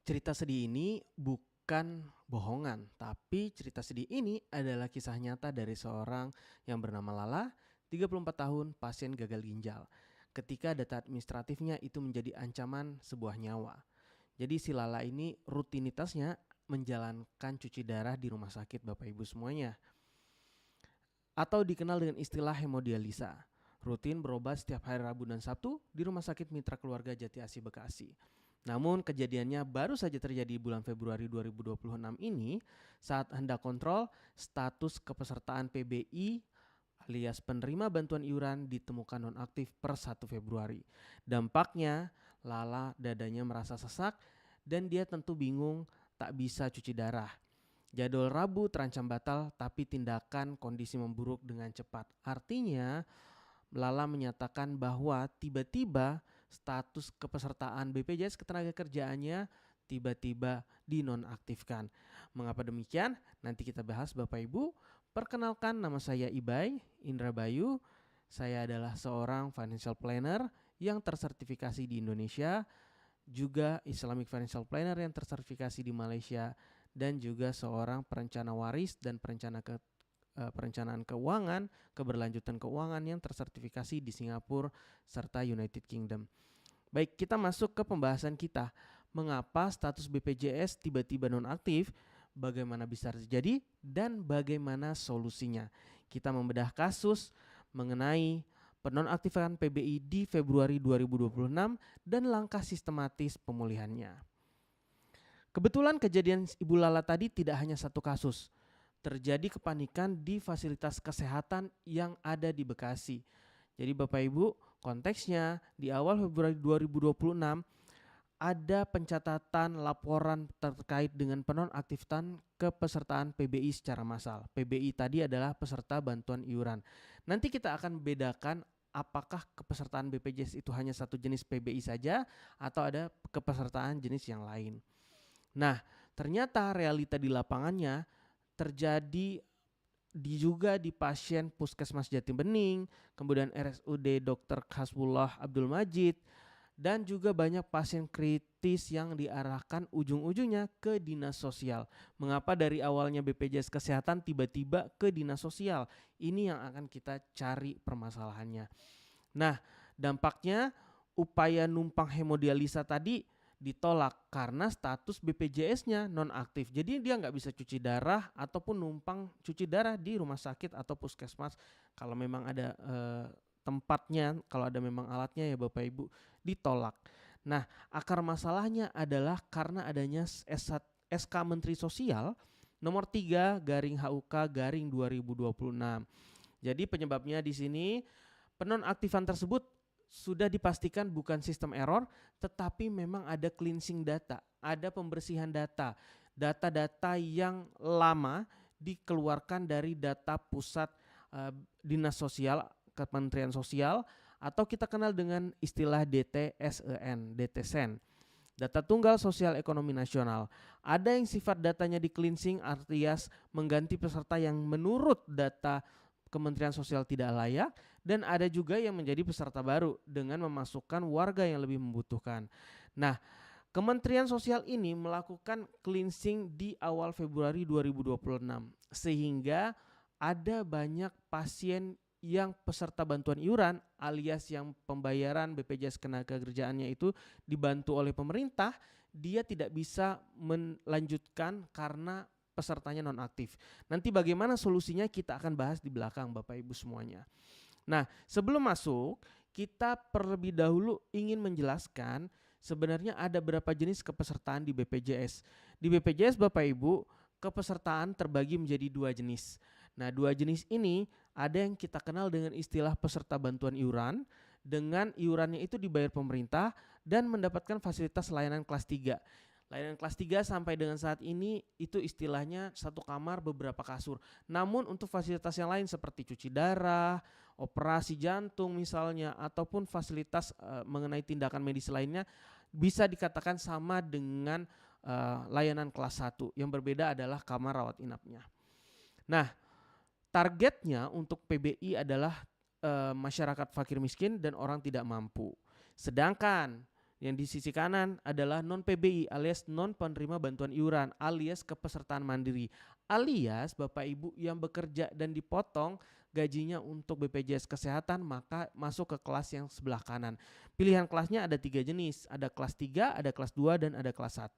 Cerita sedih ini bukan bohongan, tapi cerita sedih ini adalah kisah nyata dari seorang yang bernama Lala, 34 tahun, pasien gagal ginjal. Ketika data administratifnya itu menjadi ancaman sebuah nyawa. Jadi si Lala ini rutinitasnya menjalankan cuci darah di rumah sakit Bapak Ibu semuanya. Atau dikenal dengan istilah hemodialisa. Rutin berobat setiap hari Rabu dan Sabtu di Rumah Sakit Mitra Keluarga Jati Asih Bekasi. Namun kejadiannya baru saja terjadi bulan Februari 2026 ini saat hendak kontrol status kepesertaan PBI alias penerima bantuan iuran ditemukan nonaktif per 1 Februari. Dampaknya Lala dadanya merasa sesak dan dia tentu bingung tak bisa cuci darah. Jadwal Rabu terancam batal tapi tindakan kondisi memburuk dengan cepat. Artinya Lala menyatakan bahwa tiba-tiba status kepesertaan BPJS Ketenagakerjaannya tiba-tiba dinonaktifkan. Mengapa demikian? Nanti kita bahas Bapak Ibu. Perkenalkan, nama saya Ibay Indra Bayu. Saya adalah seorang financial planner yang tersertifikasi di Indonesia, juga Islamic Financial Planner yang tersertifikasi di Malaysia, dan juga seorang perencana waris dan perencanaan keuangan, keberlanjutan keuangan yang tersertifikasi di Singapura serta United Kingdom. Baik, kita masuk ke pembahasan kita. Mengapa status BPJS tiba-tiba nonaktif, bagaimana bisa terjadi, dan bagaimana solusinya. Kita membedah kasus mengenai penonaktifan PBI di Februari 2026 dan langkah sistematis pemulihannya. Kebetulan kejadian Ibu Lala tadi tidak hanya satu kasus. Terjadi kepanikan di fasilitas kesehatan yang ada di Bekasi. Jadi Bapak Ibu, konteksnya di awal Februari 2026 ada pencatatan laporan terkait dengan penonaktifan kepesertaan PBI secara massal. PBI tadi adalah peserta bantuan iuran. Nanti kita akan bedakan apakah kepesertaan BPJS itu hanya satu jenis PBI saja atau ada kepesertaan jenis yang lain. Nah, ternyata realita di lapangannya terjadi juga di pasien Puskesmas Jati Bening, kemudian RSUD Dr. Hasbullah Abdul Majid, dan juga banyak pasien kritis yang diarahkan ujung-ujungnya ke dinas sosial. Mengapa dari awalnya BPJS Kesehatan tiba-tiba ke dinas sosial? Ini yang akan kita cari permasalahannya. Nah, dampaknya upaya numpang hemodialisa tadi ditolak karena status BPJS-nya nonaktif. Jadi dia nggak bisa cuci darah ataupun numpang cuci darah di rumah sakit atau puskesmas kalau memang ada tempatnya, kalau ada memang alatnya ya Bapak Ibu, ditolak. Nah, akar masalahnya adalah karena adanya SK Menteri Sosial nomor 3 garing HUK garing 2026. Jadi penyebabnya di sini penonaktifan tersebut sudah dipastikan bukan sistem error, tetapi memang ada cleansing data, ada pembersihan data. Data-data yang lama dikeluarkan dari data pusat Dinas Sosial, Kementerian Sosial, atau kita kenal dengan istilah DTSEN, DTSEN. Data Tunggal Sosial Ekonomi Nasional. Ada yang sifat datanya di cleansing alias mengganti peserta yang menurut data Kementerian Sosial tidak layak, dan ada juga yang menjadi peserta baru dengan memasukkan warga yang lebih membutuhkan. Nah, Kementerian Sosial ini melakukan cleansing di awal Februari 2026 sehingga ada banyak pasien yang peserta bantuan iuran alias yang pembayaran BPJS Ketenagakerjaannya itu dibantu oleh pemerintah, dia tidak bisa melanjutkan karena pesertanya nonaktif. Nanti bagaimana solusinya kita akan bahas di belakang Bapak Ibu semuanya. Nah, sebelum masuk, kita terlebih dahulu ingin menjelaskan sebenarnya ada berapa jenis kepesertaan di BPJS. Di BPJS Bapak Ibu, kepesertaan terbagi menjadi dua jenis. Nah, dua jenis ini ada yang kita kenal dengan istilah peserta bantuan iuran, dengan iurannya itu dibayar pemerintah dan mendapatkan fasilitas layanan kelas 3. Layanan kelas 3 sampai dengan saat ini itu istilahnya satu kamar beberapa kasur. Namun untuk fasilitas yang lain seperti cuci darah, operasi jantung misalnya, ataupun fasilitas mengenai tindakan medis lainnya bisa dikatakan sama dengan layanan kelas 1. Yang berbeda adalah kamar rawat inapnya. Nah, targetnya untuk PBI adalah masyarakat fakir miskin dan orang tidak mampu. Sedangkan Yang di sisi kanan adalah non-PBI alias non penerima bantuan iuran alias kepesertaan mandiri alias Bapak Ibu yang bekerja dan dipotong gajinya untuk BPJS Kesehatan maka masuk ke kelas yang sebelah kanan. Pilihan kelasnya ada 3 jenis, ada kelas 3, ada kelas 2, dan ada kelas 1.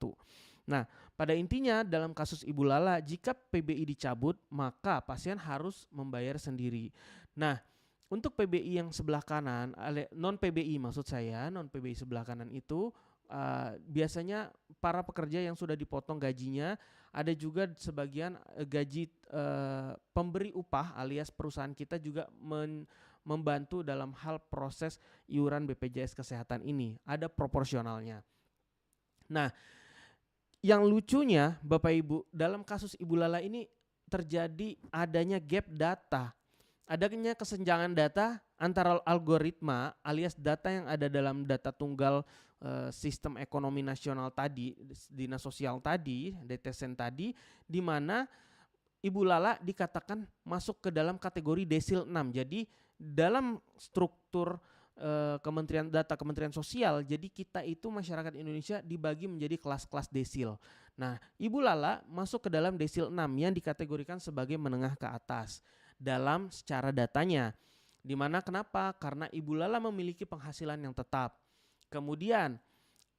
Nah, pada intinya dalam kasus Ibu Lala jika PBI dicabut maka pasien harus membayar sendiri. Nah, untuk PBI yang sebelah kanan, non PBI maksud saya, non PBI sebelah kanan itu biasanya para pekerja yang sudah dipotong gajinya, ada juga sebagian gaji pemberi upah alias perusahaan kita juga membantu dalam hal proses iuran BPJS Kesehatan ini, ada proporsionalnya. Nah, yang lucunya Bapak Ibu, dalam kasus Ibu Lala ini terjadi adanya gap data. Adanya kesenjangan data antara algoritma alias data yang ada dalam data tunggal sistem ekonomi nasional tadi, dinas sosial tadi, DTSN tadi, di mana Ibu Lala dikatakan masuk ke dalam kategori desil 6. Jadi dalam struktur Kementerian Data Kementerian Sosial, jadi kita itu masyarakat Indonesia dibagi menjadi kelas-kelas desil. Nah, Ibu Lala masuk ke dalam desil 6 yang dikategorikan sebagai menengah ke atas dalam secara datanya. Dimana kenapa? Karena Ibu Lala memiliki penghasilan yang tetap. Kemudian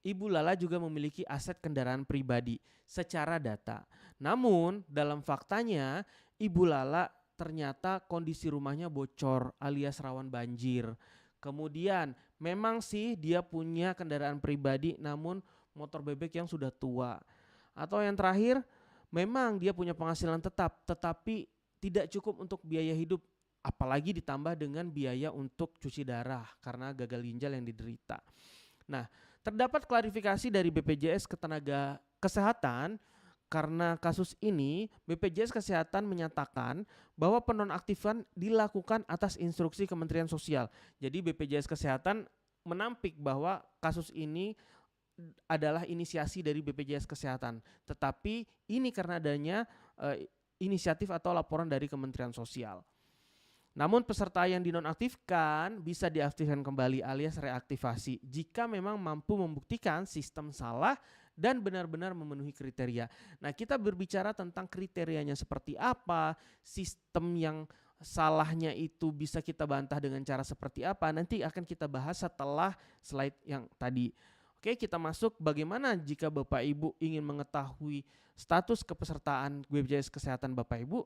Ibu Lala juga memiliki aset kendaraan pribadi secara data. Namun dalam faktanya Ibu Lala ternyata kondisi rumahnya bocor alias rawan banjir. Kemudian memang sih dia punya kendaraan pribadi namun motor bebek yang sudah tua. Atau yang terakhir memang dia punya penghasilan tetap tetapi tidak cukup untuk biaya hidup, apalagi ditambah dengan biaya untuk cuci darah karena gagal ginjal yang diderita. Nah, terdapat klarifikasi dari BPJS Ketenaga Kesehatan karena kasus ini BPJS Kesehatan menyatakan bahwa penonaktifan dilakukan atas instruksi Kementerian Sosial. Jadi BPJS Kesehatan menampik bahwa kasus ini adalah inisiasi dari BPJS Kesehatan, tetapi ini karena adanya inisiatif atau laporan dari Kementerian Sosial. Namun peserta yang dinonaktifkan bisa diaktifkan kembali alias reaktivasi jika memang mampu membuktikan sistem salah dan benar-benar memenuhi kriteria. Nah, kita berbicara tentang kriterianya seperti apa, sistem yang salahnya itu bisa kita bantah dengan cara seperti apa, nanti akan kita bahas setelah slide yang tadi. Oke, kita masuk bagaimana jika Bapak Ibu ingin mengetahui status kepesertaan BPJS Kesehatan Bapak Ibu,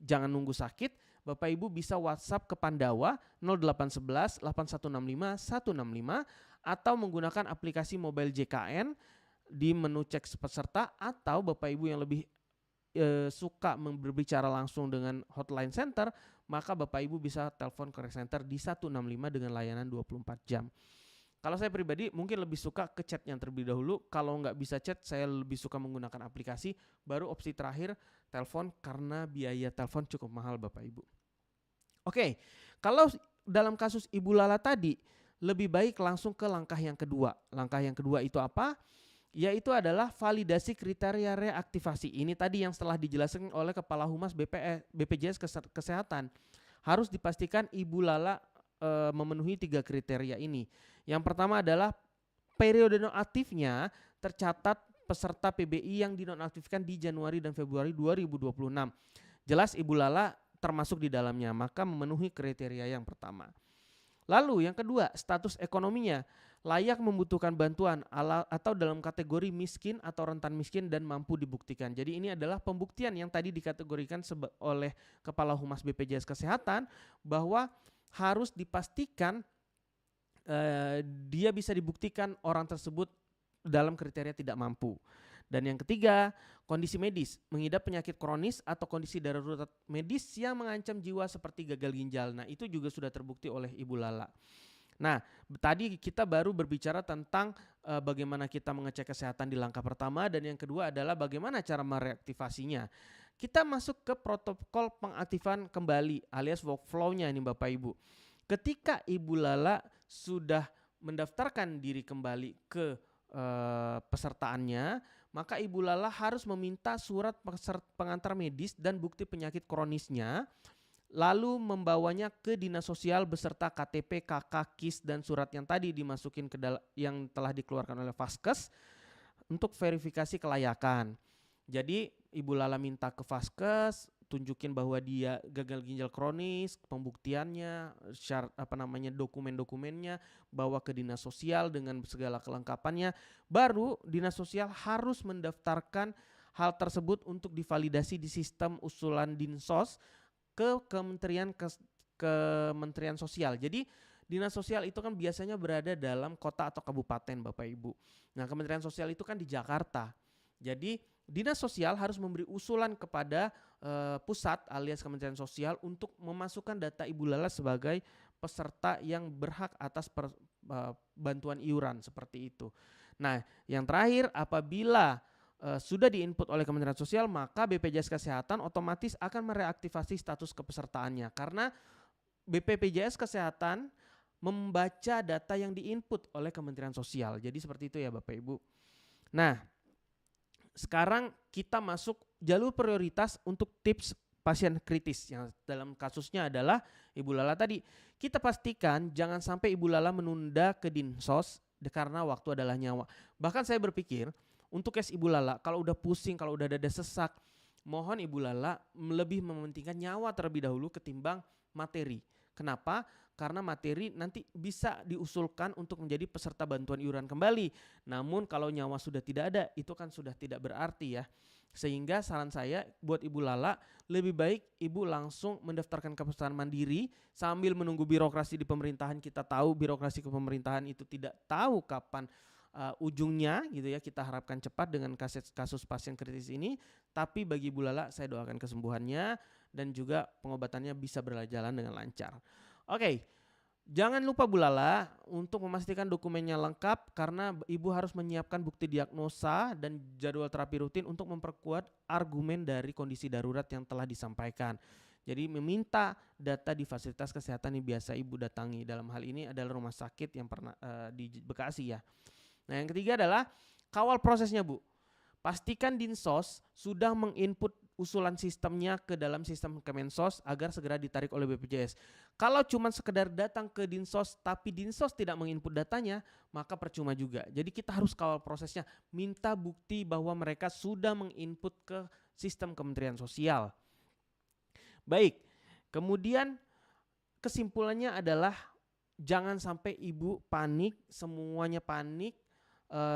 jangan nunggu sakit, Bapak Ibu bisa WhatsApp ke Pandawa 0811 8165 165 atau menggunakan aplikasi mobile JKN di menu cek peserta, atau Bapak Ibu yang lebih suka berbicara langsung dengan hotline center, maka Bapak Ibu bisa telepon call center di 165 dengan layanan 24 jam. Kalau saya pribadi mungkin lebih suka ke chat yang terlebih dahulu. Kalau nggak bisa chat, saya lebih suka menggunakan aplikasi. Baru opsi terakhir telepon karena biaya telepon cukup mahal Bapak Ibu. Oke, kalau dalam kasus Ibu Lala tadi lebih baik langsung ke langkah yang kedua. Langkah yang kedua itu apa? Yaitu adalah validasi kriteria reaktivasi. Ini tadi yang setelah dijelaskan oleh Kepala Humas BPJS Kesehatan. Harus dipastikan Ibu Lala memenuhi 3 kriteria ini. Yang pertama adalah periode nonaktifnya tercatat peserta PBI yang dinonaktifkan di Januari dan Februari 2026. Jelas Ibu Lala termasuk di dalamnya, maka memenuhi kriteria yang pertama. Lalu yang kedua, status ekonominya layak membutuhkan bantuan atau dalam kategori miskin atau rentan miskin dan mampu dibuktikan. Jadi ini adalah pembuktian yang tadi dikategorikan oleh Kepala Humas BPJS Kesehatan bahwa harus dipastikan dia bisa dibuktikan orang tersebut dalam kriteria tidak mampu. Dan yang ketiga, kondisi medis, mengidap penyakit kronis atau kondisi darurat medis yang mengancam jiwa seperti gagal ginjal. Nah, itu juga sudah terbukti oleh Ibu Lala. Nah, tadi kita baru berbicara tentang bagaimana kita mengecek kesehatan di langkah pertama, dan yang kedua adalah bagaimana cara mereaktivasinya. Kita masuk ke protokol pengaktifan kembali alias workflow-nya ini Bapak Ibu. Ketika Ibu Lala sudah mendaftarkan diri kembali ke pesertaannya, maka Ibu Lala harus meminta surat pengantar medis dan bukti penyakit kronisnya lalu membawanya ke dinas sosial beserta KTP, KK, KIS dan surat yang tadi dimasukin ke yang telah dikeluarkan oleh Vaskes untuk verifikasi kelayakan. Jadi Ibu Lala minta ke Vaskes, tunjukin bahwa dia gagal ginjal kronis, pembuktiannya, syarat dokumen-dokumennya, bawa ke dinas sosial dengan segala kelengkapannya. Baru dinas sosial harus mendaftarkan hal tersebut untuk divalidasi di sistem usulan Dinsos ke Kementerian Sosial. Jadi dinas sosial itu kan biasanya berada dalam kota atau kabupaten Bapak Ibu. Nah, Kementerian Sosial itu kan di Jakarta. Jadi dinas sosial harus memberi usulan kepada pusat alias Kementerian Sosial untuk memasukkan data Ibu Lala sebagai peserta yang berhak atas bantuan iuran seperti itu. Nah, yang terakhir, apabila sudah diinput oleh Kementerian Sosial, maka BPJS Kesehatan otomatis akan mereaktivasi status kepesertaannya karena BPJS Kesehatan membaca data yang diinput oleh Kementerian Sosial. Jadi seperti itu ya Bapak Ibu. Nah, sekarang kita masuk jalur prioritas untuk tips pasien kritis yang dalam kasusnya adalah Ibu Lala tadi. Kita pastikan jangan sampai Ibu Lala menunda ke Dinsos karena waktu adalah nyawa. Bahkan saya berpikir untuk case Ibu Lala, kalau udah pusing, kalau udah dada sesak, mohon Ibu Lala lebih mementingkan nyawa terlebih dahulu ketimbang materi. Kenapa? Karena materi nanti bisa diusulkan untuk menjadi peserta bantuan iuran kembali. Namun kalau nyawa sudah tidak ada, itu kan sudah tidak berarti ya. Sehingga saran saya buat Ibu Lala, lebih baik Ibu langsung mendaftarkan kepesertaan mandiri sambil menunggu birokrasi di pemerintahan. Kita tahu birokrasi kepemerintahan itu tidak tahu kapan ujungnya gitu ya. Kita harapkan cepat dengan kasus pasien kritis ini. Tapi bagi Ibu Lala saya doakan kesembuhannya dan juga pengobatannya bisa berjalan dengan lancar. Oke, jangan lupa Bu Lala untuk memastikan dokumennya lengkap karena Ibu harus menyiapkan bukti diagnosa dan jadwal terapi rutin untuk memperkuat argumen dari kondisi darurat yang telah disampaikan. Jadi meminta data di fasilitas kesehatan yang biasa Ibu datangi. Dalam hal ini adalah rumah sakit yang pernah di Bekasi ya. Nah, yang ketiga adalah kawal prosesnya Bu. Pastikan Dinsos sudah menginput usulan sistemnya ke dalam sistem Kemensos agar segera ditarik oleh BPJS. Kalau cuma sekedar datang ke Dinsos tapi Dinsos tidak menginput datanya, maka percuma juga. Jadi kita harus kawal prosesnya, minta bukti bahwa mereka sudah menginput ke sistem Kementerian Sosial. Baik, kemudian kesimpulannya adalah jangan sampai Ibu panik, semuanya panik,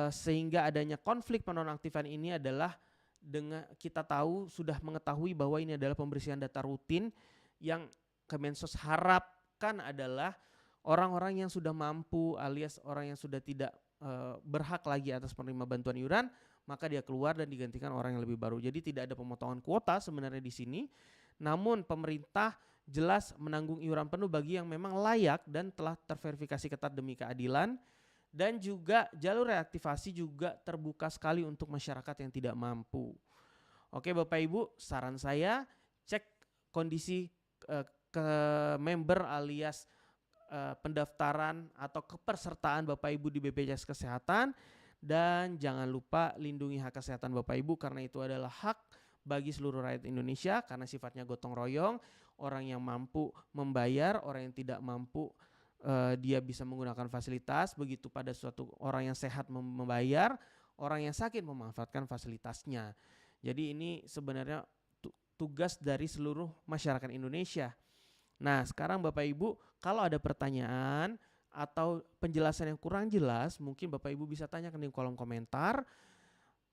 sehingga adanya konflik penonaktifan ini adalah dengan kita tahu sudah mengetahui bahwa ini adalah pembersihan data rutin yang Kemensos harapkan adalah orang-orang yang sudah mampu alias orang yang sudah tidak berhak lagi atas penerima bantuan iuran, maka dia keluar dan digantikan orang yang lebih baru. Jadi tidak ada pemotongan kuota sebenarnya di sini. Namun pemerintah jelas menanggung iuran penuh bagi yang memang layak dan telah terverifikasi ketat demi keadilan. Dan juga jalur reaktivasi juga terbuka sekali untuk masyarakat yang tidak mampu. Oke Bapak Ibu, saran saya cek kondisi ke member alias pendaftaran atau kepesertaan Bapak Ibu di BPJS Kesehatan. Dan jangan lupa lindungi hak kesehatan Bapak Ibu karena itu adalah hak bagi seluruh rakyat Indonesia karena sifatnya gotong royong. Orang yang mampu membayar, orang yang tidak mampu dia bisa menggunakan fasilitas, begitu pada suatu orang yang sehat membayar, orang yang sakit memanfaatkan fasilitasnya. Jadi ini sebenarnya tugas dari seluruh masyarakat Indonesia. Nah sekarang Bapak Ibu kalau ada pertanyaan atau penjelasan yang kurang jelas, mungkin Bapak Ibu bisa tanyakan di kolom komentar.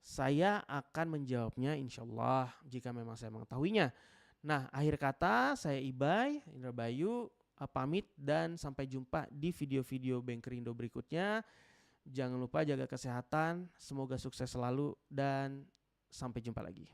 Saya akan menjawabnya insya Allah jika memang saya mengetahuinya. Nah akhir kata saya Ibay Indra Bayu pamit dan sampai jumpa di video-video Bankerindo berikutnya. Jangan lupa jaga kesehatan, semoga sukses selalu dan sampai jumpa lagi.